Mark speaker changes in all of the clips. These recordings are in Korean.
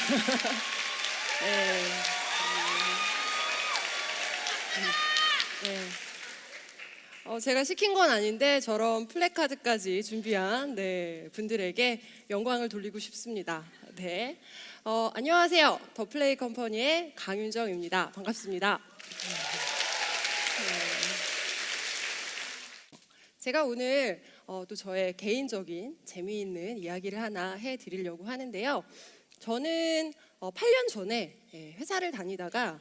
Speaker 1: 네. 네. 제가 시킨 건 아닌데 저런 플래카드까지 준비한 분들에게 영광을 돌리고 싶습니다. 네. 안녕하세요. 더 플레이 컴퍼니의 강윤정입니다. 반갑습니다. 제가 오늘 또 저의 개인적인 재미있는 이야기를 하나 해드리려고 하는데요. 저는 8년 전에 회사를 다니다가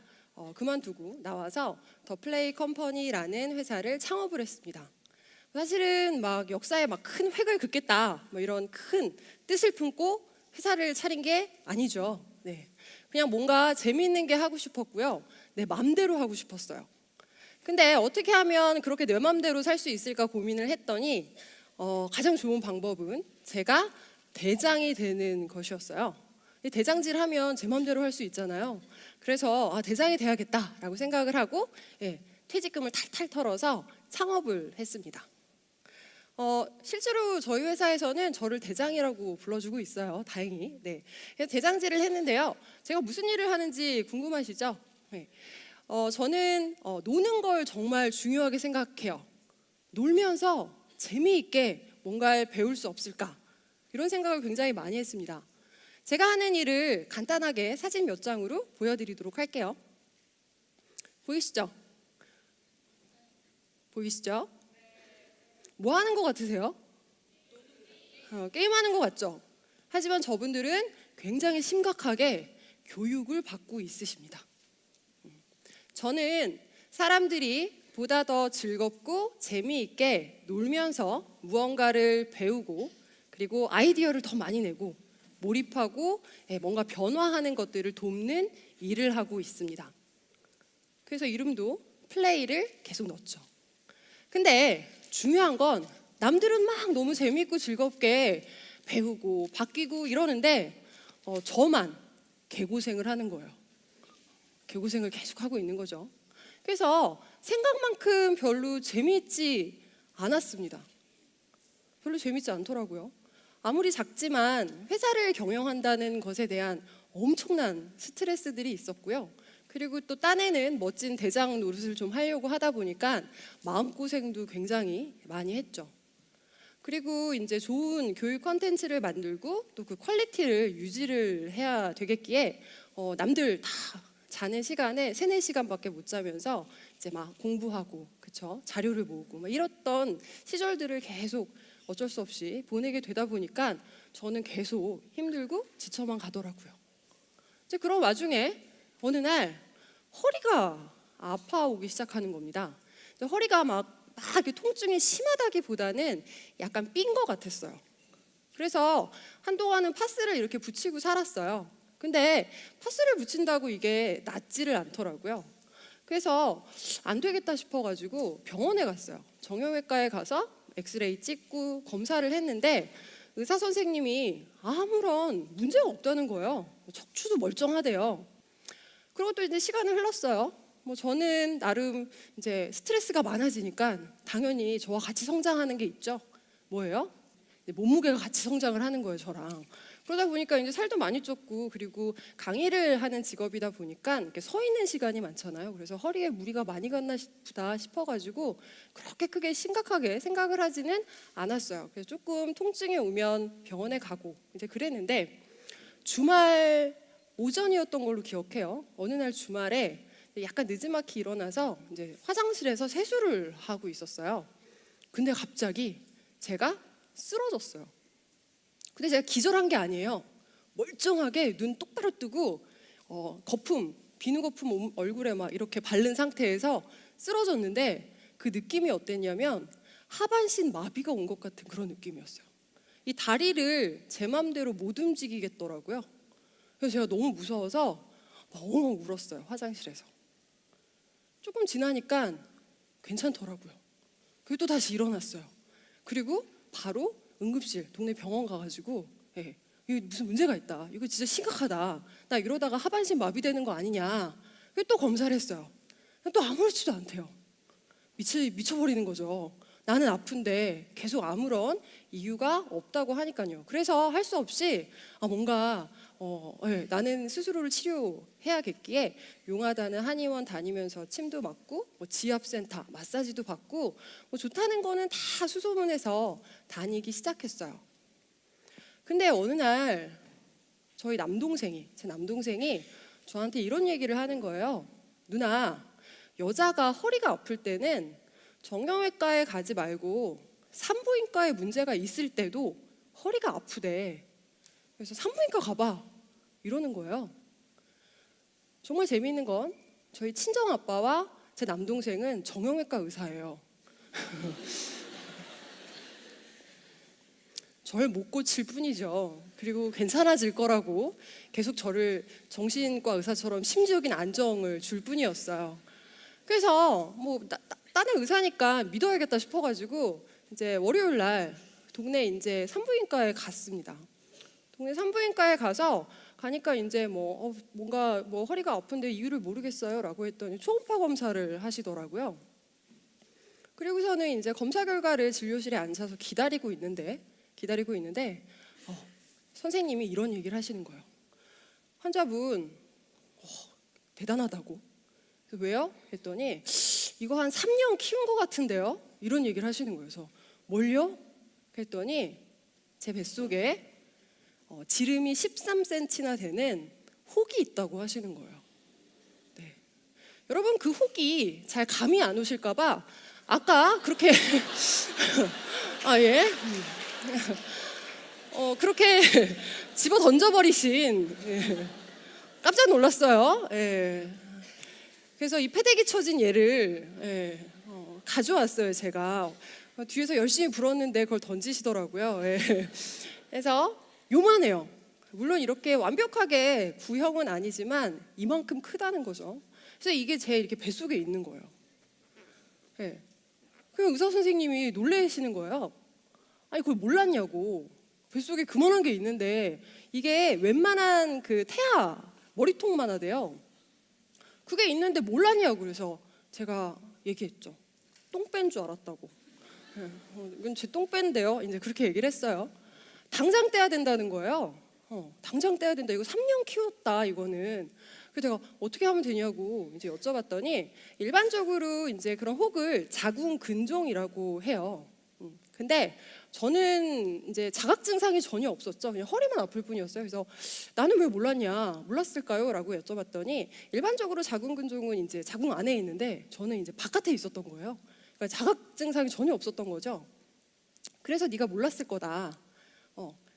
Speaker 1: 그만두고 나와서 더 플레이 컴퍼니라는 회사를 창업을 했습니다. 사실은 막 역사에 막 큰 획을 긋겠다 뭐 이런 큰 뜻을 품고 회사를 차린 게 아니죠. 네. 그냥 뭔가 재미있는 게 하고 싶었고요. 내 맘대로 하고 싶었어요. 근데 어떻게 하면 그렇게 내 맘대로 살 수 있을까 고민을 했더니 가장 좋은 방법은 제가 대장이 되는 것이었어요. 대장질 하면 제 맘대로 할 수 있잖아요. 그래서 대장이 돼야겠다라고 생각을 하고 퇴직금을 탈탈 털어서 창업을 했습니다. 실제로 저희 회사에서는 저를 대장이라고 불러주고 있어요. 다행히. 네. 그래서 대장질을 했는데요. 제가 무슨 일을 하는지 궁금하시죠? 네. 저는 노는 걸 정말 중요하게 생각해요. 놀면서 재미있게 뭔가를 배울 수 없을까? 이런 생각을 굉장히 많이 했습니다. 제가 하는 일을 간단하게 사진 몇 장으로 보여드리도록 할게요. 보이시죠? 보이시죠? 뭐 하는 것 같으세요? 게임하는 것 같죠? 하지만 저분들은 굉장히 심각하게 교육을 받고 있으십니다. 저는 사람들이 보다 더 즐겁고 재미있게 놀면서 무언가를 배우고 그리고 아이디어를 더 많이 내고 몰입하고 뭔가 변화하는 것들을 돕는 일을 하고 있습니다. 그래서 이름도 플레이를 계속 넣었죠. 근데 중요한 건 남들은 막 너무 재미있고 즐겁게 배우고 바뀌고 이러는데 저만 개고생을 하는 거예요. 개고생을 계속 하고 있는 거죠. 그래서 생각만큼 별로 재미있지 않았습니다. 별로 재미있지 않더라고요. 아무리 작지만 회사를 경영한다는 것에 대한 엄청난 스트레스들이 있었고요. 그리고 또 딴에는 멋진 대장 노릇을 좀 하려고 하다 보니까 마음고생도 굉장히 많이 했죠. 그리고 이제 좋은 교육 콘텐츠를 만들고 또 그 퀄리티를 유지를 해야 되겠기에 남들 다 자는 시간에 3-4시간밖에 못 자면서 이제 막 공부하고 그쵸? 자료를 모으고 막 이랬던 시절들을 계속 어쩔 수 없이 보내게 되다 보니까 저는 계속 힘들고 지쳐만 가더라고요. 이제 그런 와중에 어느 날 허리가 아파오기 시작하는 겁니다. 허리가 막 이렇게 통증이 심하다기보다는 약간 삔 것 같았어요. 그래서 한동안은 파스를 이렇게 붙이고 살았어요. 근데 파스를 붙인다고 이게 낫지를 않더라고요. 그래서 안 되겠다 싶어가지고 병원에 갔어요. 정형외과에 가서 엑스레이 찍고 검사를 했는데 의사 선생님이 아무런 문제가 없다는 거예요. 척추도 멀쩡하대요. 그리고 또 이제 시간을 흘렀어요. 저는 나름 이제 스트레스가 많아지니까 당연히 저와 같이 성장하는 게 있죠. 뭐예요? 몸무게가 같이 성장을 하는 거예요, 저랑. 그러다 보니까 이제 살도 많이 쪘고 그리고 강의를 하는 직업이다 보니까 이렇게 서 있는 시간이 많잖아요. 그래서 허리에 무리가 많이 갔나 보다 싶어가지고 그렇게 크게 심각하게 생각을 하지는 않았어요. 그래서 조금 통증이 오면 병원에 가고 이제 그랬는데 주말 오전이었던 걸로 기억해요. 어느 날 주말에 약간 늦지막히 일어나서 이제 화장실에서 세수를 하고 있었어요. 근데 갑자기 제가 쓰러졌어요. 근데 제가 기절한 게 아니에요. 멀쩡하게 눈 똑바로 뜨고 거품, 비누 거품 얼굴에 막 이렇게 바른 상태에서 쓰러졌는데 그 느낌이 어땠냐면 하반신 마비가 온 것 같은 그런 느낌이었어요. 이 다리를 제 맘대로 못 움직이겠더라고요. 그래서 제가 너무 무서워서 엉엉 울었어요, 화장실에서. 조금 지나니까 괜찮더라고요. 그리고 또 다시 일어났어요. 그리고 바로 응급실, 동네 병원 가가지고 이거 무슨 문제가 있다. 이거 진짜 심각하다. 나 이러다가 하반신 마비되는 거 아니냐. 또 검사를 했어요. 또 아무렇지도 않대요. 미쳐버리는 거죠. 나는 아픈데 계속 아무런 이유가 없다고 하니까요. 그래서 할 수 없이 뭔가 나는 스스로를 치료해야겠기에 용하다는 한의원 다니면서 침도 맞고 뭐 지압센터 마사지도 받고 뭐 좋다는 거는 다 수소문해서 다니기 시작했어요. 근데 어느 날 제 남동생이 저한테 이런 얘기를 하는 거예요. 누나, 여자가 허리가 아플 때는 정형외과에 가지 말고 산부인과에 문제가 있을 때도 허리가 아프대. 그래서 산부인과 가봐. 이러는 거예요. 정말 재미있는 건 저희 친정아빠와 제 남동생은 정형외과 의사예요. 절 못 고칠 뿐이죠. 그리고 괜찮아질 거라고 계속 저를 정신과 의사처럼 심지어긴 안정을 줄 뿐이었어요. 그래서 뭐 나는 의사니까 믿어야겠다 싶어가지고 이제 월요일 날 동네 이제 산부인과에 갔습니다. 동네 산부인과에 가니까 이제 뭔가 허리가 아픈데 이유를 모르겠어요라고 했더니 초음파 검사를 하시더라고요. 그리고서는 이제 검사 결과를 진료실에 앉아서 기다리고 있는데 선생님이 이런 얘기를 하시는 거예요. 환자분 대단하다고. 그래서 왜요? 했더니 이거 한 3년 키운 것 같은데요? 이런 얘기를 하시는 거예요. 그래서 뭘요? 했더니 제 뱃속에 지름이 13cm나 되는 혹이 있다고 하시는 거예요. 네. 여러분 그 혹이 잘 감이 안 오실까봐 아까 그렇게 그렇게 집어 던져버리신 깜짝 놀랐어요. 그래서 이 패대기 쳐진 얘를 가져왔어요. 제가 뒤에서 열심히 불었는데 그걸 던지시더라고요. 그래서 요만해요. 물론 이렇게 완벽하게 구형은 아니지만 이만큼 크다는 거죠. 그래서 이게 제 이렇게 뱃속에 있는 거예요. 그 의사 선생님이 놀라시는 거예요. 아니 그걸 몰랐냐고. 뱃속에 그만한 게 있는데 이게 웬만한 그 태아 머리통만 하대요. 그게 있는데 몰랐냐고. 그래서 제가 얘기했죠. 똥 뺀 줄 알았다고. 이건 제 똥 뺀데요. 이제 그렇게 얘기를 했어요. 당장 떼야 된다는 거예요. 당장 떼야 된다. 이거 3년 키웠다 이거는. 그래서 제가 어떻게 하면 되냐고 이제 여쭤봤더니 일반적으로 이제 그런 혹을 자궁 근종이라고 해요. 근데 저는 이제 자각 증상이 전혀 없었죠. 그냥 허리만 아플 뿐이었어요. 그래서 나는 왜 몰랐을까요? 라고 여쭤봤더니 일반적으로 자궁 근종은 이제 자궁 안에 있는데 저는 이제 바깥에 있었던 거예요. 그러니까 자각 증상이 전혀 없었던 거죠. 그래서 네가 몰랐을 거다.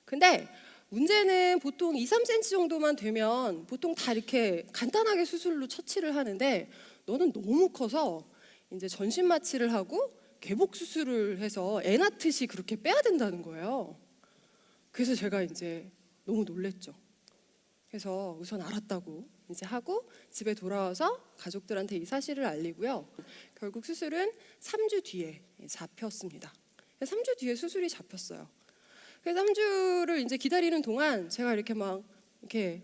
Speaker 1: 근데 문제는 보통 2, 3cm 정도만 되면 보통 다 이렇게 간단하게 수술로 처치를 하는데 너는 너무 커서 이제 전신 마취를 하고 개복 수술을 해서 애 낳듯이 그렇게 빼야 된다는 거예요. 그래서 제가 이제 너무 놀랬죠. 그래서 우선 알았다고 이제 하고 집에 돌아와서 가족들한테 이 사실을 알리고요. 결국 수술은 3주 뒤에 잡혔습니다. 3주 뒤에 수술이 잡혔어요. 그래서 3주를 이제 기다리는 동안 제가 이렇게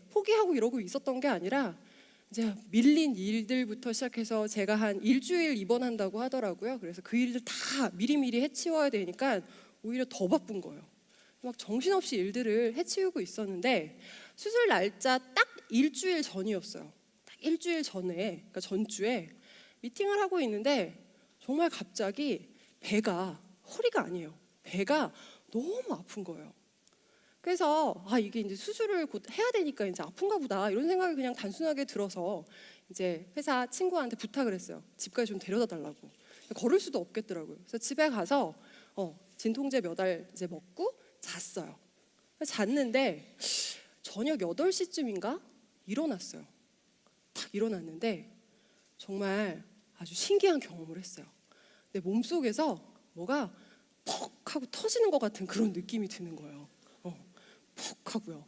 Speaker 1: 포기하고 이러고 있었던 게 아니라 이제 밀린 일들부터 시작해서 제가 한 일주일 입원한다고 하더라고요. 그래서 그 일들 다 미리미리 해치워야 되니까 오히려 더 바쁜 거예요. 막 정신없이 일들을 해치우고 있었는데 수술 날짜 딱 일주일 전이었어요. 딱 일주일 전에, 그러니까 전주에 미팅을 하고 있는데 정말 갑자기 허리가 아니에요. 배가 너무 아픈 거예요. 그래서 이게 이제 수술을 곧 해야 되니까 이제 아픈가 보다 이런 생각이 그냥 단순하게 들어서 이제 회사 친구한테 부탁을 했어요. 집까지 좀 데려다 달라고. 걸을 수도 없겠더라고요. 그래서 집에 가서 진통제 몇 알 이제 먹고 잤어요. 잤는데 저녁 8시쯤인가 일어났어요. 딱 일어났는데 정말 아주 신기한 경험을 했어요. 내 몸속에서 뭐가 퍽 하고 터지는 것 같은 그런 느낌이 드는 거예요. 푹 하고요.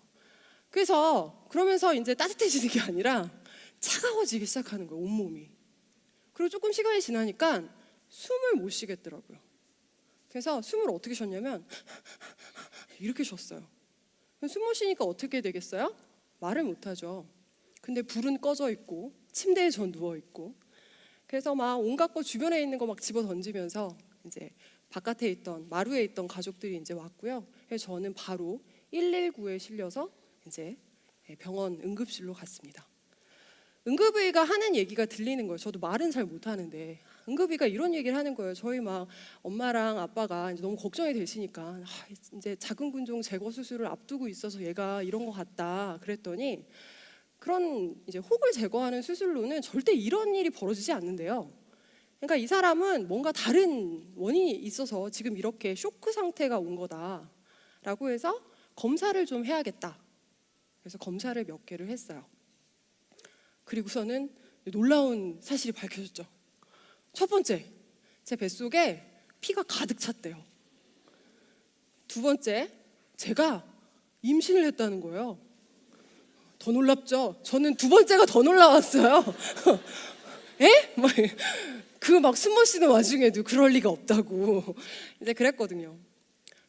Speaker 1: 그래서 그러면서 이제 따뜻해지는 게 아니라 차가워지기 시작하는 거예요, 온몸이. 그리고 조금 시간이 지나니까 숨을 못 쉬겠더라고요. 그래서 숨을 어떻게 쉬었냐면 이렇게 쉬었어요. 숨 못 쉬니까 어떻게 되겠어요? 말을 못 하죠. 근데 불은 꺼져 있고 침대에 전 누워 있고 그래서 막 온갖 거 주변에 있는 거 막 집어 던지면서 이제 바깥에 있던 마루에 있던 가족들이 이제 왔고요. 그래서 저는 바로 119에 실려서 이제 병원 응급실로 갔습니다. 응급의가 하는 얘기가 들리는 거예요. 저도 말은 잘 못하는데 응급의가 이런 얘기를 하는 거예요. 저희 막 엄마랑 아빠가 이제 너무 걱정이 되시니까 이제 작은 군종 제거 수술을 앞두고 있어서 얘가 이런 것 같다 그랬더니, 그런 이제 혹을 제거하는 수술로는 절대 이런 일이 벌어지지 않는데요. 그러니까 이 사람은 뭔가 다른 원인이 있어서 지금 이렇게 쇼크 상태가 온 거다라고 해서 검사를 좀 해야겠다. 그래서 검사를 몇 개를 했어요. 그리고서는 놀라운 사실이 밝혀졌죠. 첫 번째, 제 뱃속에 피가 가득 찼대요. 두 번째, 제가 임신을 했다는 거예요. 더 놀랍죠? 저는 두 번째가 더 놀라웠어요. 에? 그 막 숨어 쉬는 와중에도 그럴 리가 없다고 이제 그랬거든요.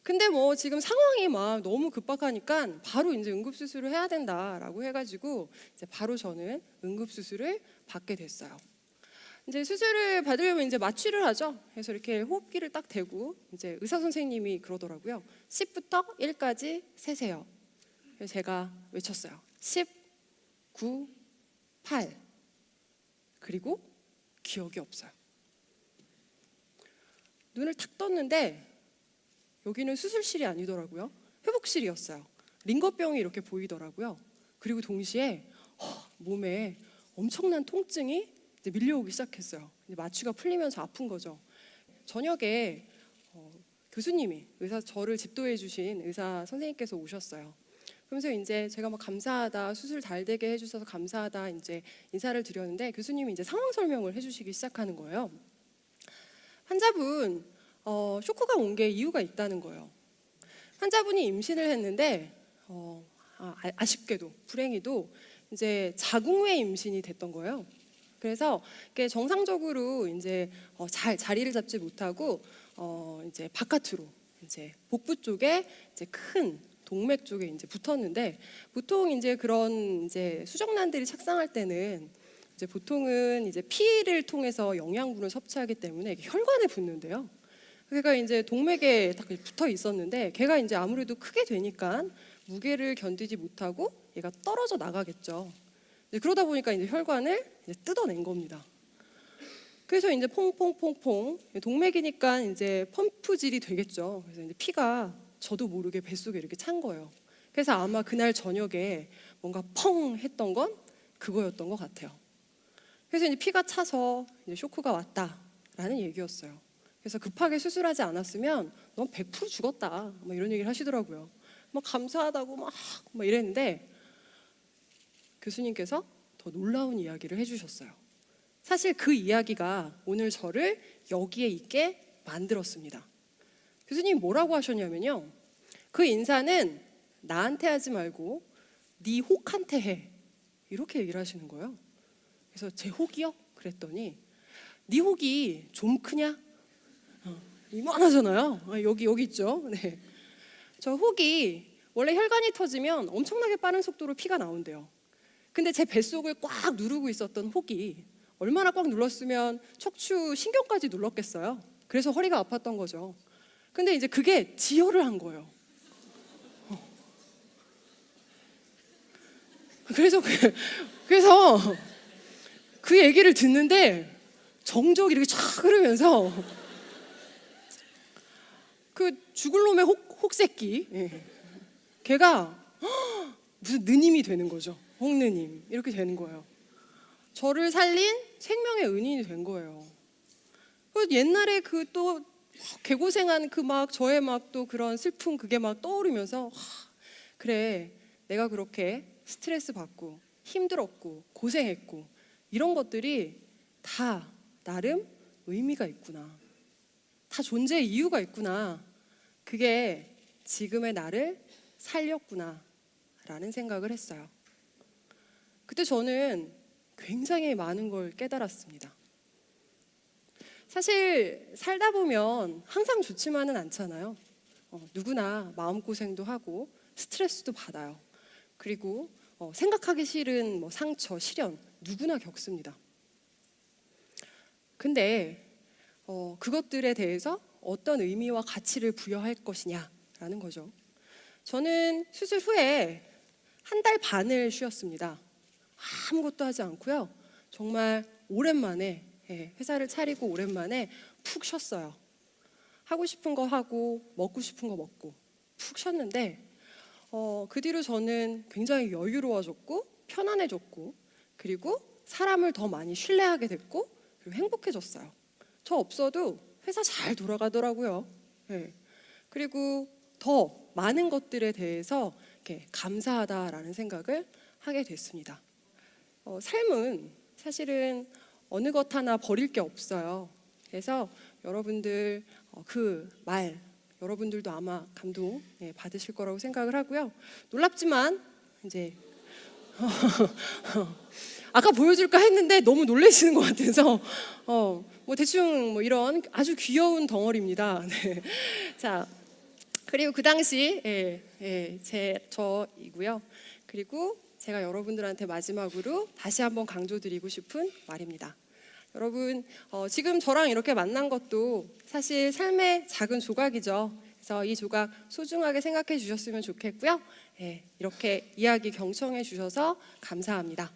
Speaker 1: 근데 뭐 지금 상황이 막 너무 급박하니까 바로 이제 응급수술을 해야 된다라고 해가지고 이제 바로 저는 응급수술을 받게 됐어요. 이제 수술을 받으려면 이제 마취를 하죠. 그래서 이렇게 호흡기를 딱 대고 이제 의사 선생님이 그러더라고요. 10부터 1까지 세세요. 그래서 제가 외쳤어요. 10, 9, 8. 그리고 기억이 없어요. 눈을 탁 떴는데 여기는 수술실이 아니더라고요. 회복실이었어요. 링거병이 이렇게 보이더라고요. 그리고 동시에 몸에 엄청난 통증이 이제 밀려오기 시작했어요. 이제 마취가 풀리면서 아픈 거죠. 저녁에 교수님이 저를 집도해 주신 의사 선생님께서 오셨어요. 그러면서 이제 제가 막 감사하다, 수술 잘 되게 해주셔서 감사하다 이제 인사를 드렸는데, 교수님이 이제 상황 설명을 해주시기 시작하는 거예요. 환자분 쇼크가 온 게 이유가 있다는 거예요. 환자분이 임신을 했는데 아쉽게도 불행히도 이제 자궁외 임신이 됐던 거예요. 그래서 정상적으로 이제 잘 자리를 잡지 못하고 이제 바깥으로 이제 복부 쪽에 이제 큰 동맥 쪽에 이제 붙었는데, 보통 이제 그런 이제 수정란들이 착상할 때는 이제 보통은 이제 피를 통해서 영양분을 섭취하기 때문에 이게 혈관에 붙는데요. 걔가 이제 동맥에 딱 붙어 있었는데, 걔가 이제 아무래도 크게 되니까 무게를 견디지 못하고 얘가 떨어져 나가겠죠. 이제 그러다 보니까 이제 혈관을 이제 뜯어낸 겁니다. 그래서 이제 퐁퐁퐁퐁 동맥이니까 이제 펌프질이 되겠죠. 그래서 이제 피가 저도 모르게 뱃속에 이렇게 찬 거예요. 그래서 아마 그날 저녁에 뭔가 펑 했던 건 그거였던 것 같아요. 그래서 이제 피가 차서 이제 쇼크가 왔다라는 얘기였어요. 그래서 급하게 수술하지 않았으면 넌 100% 죽었다, 막 이런 얘기를 하시더라고요. 막 감사하다고 막 이랬는데, 교수님께서 더 놀라운 이야기를 해주셨어요. 사실 그 이야기가 오늘 저를 여기에 있게 만들었습니다. 교수님이 뭐라고 하셨냐면요, 그 인사는 나한테 하지 말고 네 혹한테 해, 이렇게 얘기를 하시는 거예요. 그래서 제 혹이요? 그랬더니 네 혹이 좀 크냐? 이만하잖아요. 여기 있죠. 네. 저 혹이 원래 혈관이 터지면 엄청나게 빠른 속도로 피가 나온대요. 근데 제 뱃속을 꽉 누르고 있었던 혹이 얼마나 꽉 눌렀으면 척추 신경까지 눌렀겠어요. 그래서 허리가 아팠던 거죠. 근데 이제 그게 지혈을 한 거예요. 그래서 그 얘기를 듣는데 정적이 이렇게 쫙 흐르면서 그 죽을 놈의 혹새끼, 걔가 무슨 느님이 되는 거죠. 홍느님 이렇게 되는 거예요. 저를 살린 생명의 은인이 된 거예요. 옛날에 그 또 개고생한 그 막 저의 막 또 그런 슬픔, 그게 막 떠오르면서 그래, 내가 그렇게 스트레스 받고 힘들었고 고생했고 이런 것들이 다 나름 의미가 있구나, 다 존재의 이유가 있구나, 그게 지금의 나를 살렸구나 라는 생각을 했어요. 그때 저는 굉장히 많은 걸 깨달았습니다. 사실 살다 보면 항상 좋지만은 않잖아요. 누구나 마음고생도 하고 스트레스도 받아요. 그리고 생각하기 싫은 상처, 시련 누구나 겪습니다. 근데 그것들에 대해서 어떤 의미와 가치를 부여할 것이냐라는 거죠. 저는 수술 후에 한 달 반을 쉬었습니다. 아무것도 하지 않고요. 정말 오랜만에 회사를 차리고 오랜만에 푹 쉬었어요. 하고 싶은 거 하고 먹고 싶은 거 먹고 푹 쉬었는데 그 뒤로 저는 굉장히 여유로워졌고 편안해졌고 그리고 사람을 더 많이 신뢰하게 됐고 그리고 행복해졌어요. 저 없어도 회사 잘 돌아가더라고요. 그리고 더 많은 것들에 대해서 이렇게 감사하다라는 생각을 하게 됐습니다. 삶은 사실은 어느 것 하나 버릴 게 없어요. 그래서 여러분들 그 말 여러분들도 아마 감동 받으실 거라고 생각을 하고요. 놀랍지만 이제 아까 보여줄까 했는데 너무 놀라시는 것 같아서 뭐 대충 뭐 이런 아주 귀여운 덩어리입니다. 네. 자 그리고 그 당시 저이고요. 그리고 제가 여러분들한테 마지막으로 다시 한번 강조드리고 싶은 말입니다. 여러분 지금 저랑 이렇게 만난 것도 사실 삶의 작은 조각이죠. 그래서 이 조각 소중하게 생각해 주셨으면 좋겠고요. 이렇게 이야기 경청해 주셔서 감사합니다.